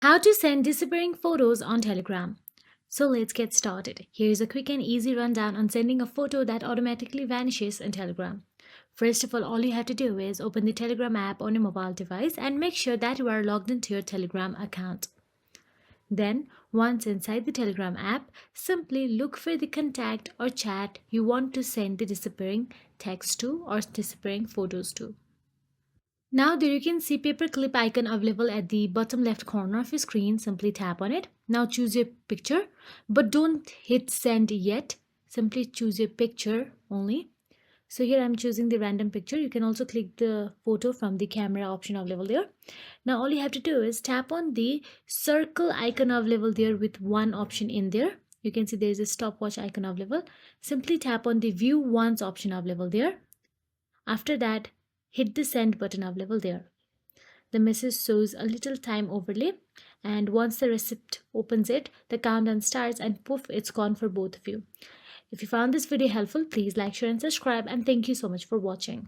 How to send disappearing photos on Telegram. So let's get started. Here is a quick and easy rundown on sending a photo that automatically vanishes in Telegram. First of all you have to do is open the Telegram app on your mobile device and make sure that you are logged into your Telegram account. Then, once inside the Telegram app, simply look for the contact or chat you want to send the disappearing text to or disappearing photos to. Now there you can see paperclip icon available at the bottom left corner of your screen. Simply tap on it. Now choose your picture, but don't hit send yet. Simply choose your picture only. So here I'm choosing the random picture. You can also click the photo from the camera option available there. Now all you have to do is tap on the circle icon available there with one option in there. You can see there is a stopwatch icon available. Simply tap on the view once option available there. After that, hit the send button available there. The message shows a little time overlay, and once the receipt opens it, the countdown starts and poof, it's gone for both of you. If you found this video helpful, please like, share and subscribe, and thank you so much for watching.